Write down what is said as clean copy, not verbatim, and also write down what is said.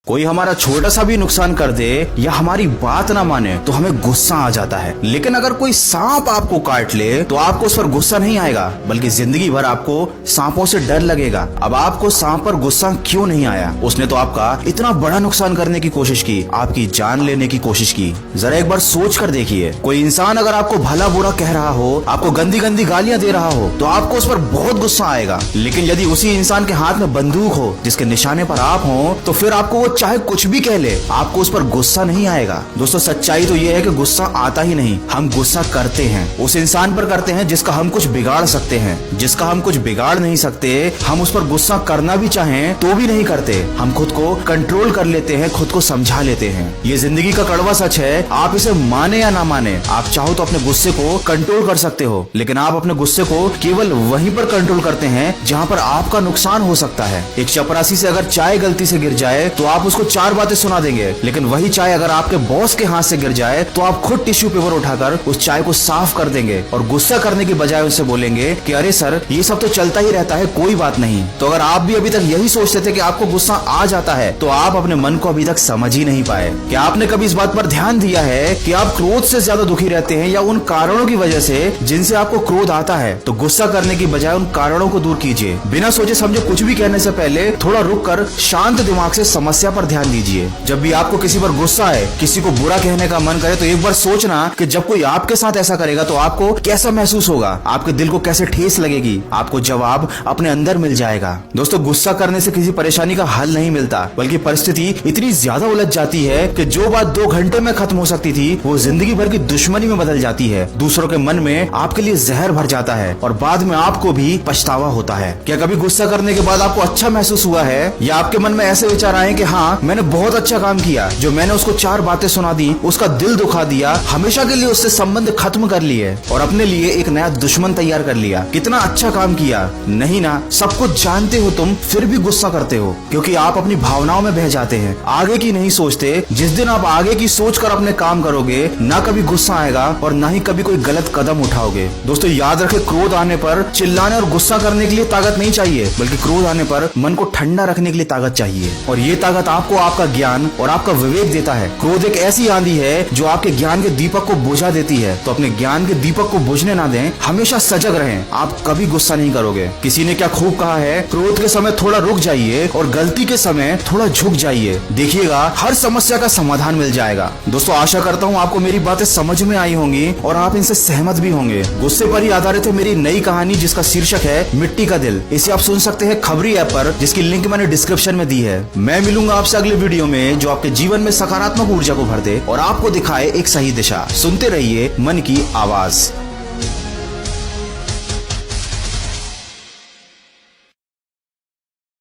कोई हमारा छोटा सा भी नुकसान कर दे या हमारी बात ना माने तो हमें गुस्सा आ जाता है। लेकिन अगर कोई सांप आपको काट ले तो आपको उस पर गुस्सा नहीं आएगा, बल्कि जिंदगी भर आपको सांपों से डर लगेगा। अब आपको सांप पर गुस्सा क्यों नहीं आया? उसने तो आपका इतना बड़ा नुकसान करने की कोशिश की, आपकी जान लेने की कोशिश की। जरा एक बार सोच कर देखिए, कोई इंसान अगर आपको भला बुरा कह रहा हो, आपको गंदी गंदी गालियां दे रहा हो, तो आपको उस पर बहुत गुस्सा आएगा। लेकिन यदि उसी इंसान के हाथ में बंदूक हो, जिसके निशाने पर आप हो, तो फिर आपको वो चाहे कुछ भी कह ले, आपको उस पर गुस्सा नहीं आएगा। दोस्तों, सच्चाई तो ये है कि गुस्सा आता ही नहीं, हम गुस्सा करते हैं। उस इंसान पर करते हैं जिसका हम कुछ बिगाड़ सकते हैं। जिसका हम कुछ बिगाड़ नहीं सकते, हम उस पर गुस्सा करना भी चाहें तो भी नहीं करते। हम खुद को कंट्रोल कर लेते हैं, खुद को समझा लेते हैं। ये जिंदगी का कड़वा सच है। आप इसे माने या ना माने, आप चाहो तो अपने गुस्से को कंट्रोल कर सकते हो, लेकिन आप अपने गुस्से को केवल वहीं पर कंट्रोल करते हैं जहां पर आपका नुकसान हो सकता है। एक चपरासी से अगर चाय गलती से गिर जाए तो आप उसको 4 बातें सुना देंगे, लेकिन वही चाय अगर आपके बॉस के हाथ से गिर जाए तो आप खुद टिश्यू पेपर उठाकर उस चाय को साफ कर देंगे और गुस्सा करने की बजाय उससे बोलेंगे कि अरे सर, ये सब तो चलता ही रहता है, कोई बात नहीं। तो अगर आप भी अभी तक यही सोचते थे कि आपको गुस्सा आ जाता है, तो आप अपने मन को अभी तक समझ ही नहीं पाए। क्या आपने कभी इस बात पर ध्यान दिया है कि आप क्रोध से ज्यादा दुखी रहते हैं या उन कारणों की वजह से जिनसे आपको क्रोध आता है? तो गुस्सा करने की बजाय उन कारणों को दूर कीजिए। बिना सोचे समझे कुछ भी कहने से पहले थोड़ा रुक कर शांत दिमाग से समस्या पर ध्यान दीजिए। जब भी आपको किसी पर गुस्सा है, किसी को बुरा कहने का मन करे, तो एक बार सोचना कि जब कोई आपके साथ ऐसा करेगा तो आपको कैसा महसूस होगा, आपके दिल को कैसे ठेस लगेगी। आपको जवाब अपने अंदर मिल जाएगा। दोस्तों, गुस्सा करने से किसी परेशानी का हल नहीं मिलता, बल्कि परिस्थिति इतनी ज्यादा उलझ जाती है कि जो बात 2 घंटे में खत्म हो सकती थी, वो जिंदगी भर की दुश्मनी में बदल जाती है। दूसरों के मन में आपके लिए जहर भर जाता है और बाद में आपको भी पछतावा होता है। क्या कभी गुस्सा करने के बाद आपको अच्छा महसूस हुआ है, या आपके मन में ऐसे विचार आए कि हाँ, मैंने बहुत अच्छा काम किया, जो मैंने उसको 4 बातें सुना दी, उसका दिल दुखा दिया, हमेशा के लिए उससे संबंध खत्म कर लिए और अपने लिए एक नया दुश्मन तैयार कर लिया? कितना अच्छा काम किया। नहीं ना, सब कुछ जानते हो तुम, फिर भी गुस्सा करते हो, क्योंकि आप अपनी भावनाओं में बह जाते हैं, आगे की नहीं सोचते। जिस दिन आप आगे की सोचकर अपने काम करोगे, ना कभी गुस्सा आएगा और ना ही कभी कोई गलत कदम उठाओगे। दोस्तों, याद रखें, क्रोध आने पर चिल्लाने और गुस्सा करने के लिए ताकत नहीं चाहिए, बल्कि क्रोध आने पर मन को ठंडा रखने के लिए ताकत चाहिए। और ये ताकत आपको आपका ज्ञान और आपका विवेक देता है। क्रोध एक ऐसी आंधी है जो आपके ज्ञान के दीपक को बुझा देती है। तो अपने ज्ञान के दीपक को बुझने ना दें, हमेशा सजग रहें, आप कभी गुस्सा नहीं करोगे। किसी ने क्या खूब कहा है, क्रोध के समय थोड़ा रुक जाइए और गलती के समय थोड़ा झुक जाइए, देखिएगा हर समस्या का समाधान मिल जाएगा। दोस्तों, आशा करता हूँ आपको मेरी बातें समझ में आई होंगी और आप इनसे सहमत भी होंगे। गुस्से पर ही आधारित है मेरी नई कहानी, जिसका शीर्षक है मिट्टी का दिल। इसे आप सुन सकते हैं खबरी ऐप पर, जिसकी लिंक मैंने डिस्क्रिप्शन में दी है। मैं मिलूंगा आपसे अगले वीडियो में, जो आपके जीवन में सकारात्मक ऊर्जा को भर दे और आपको दिखाए एक सही दिशा। सुनते रहिए मन की आवाज।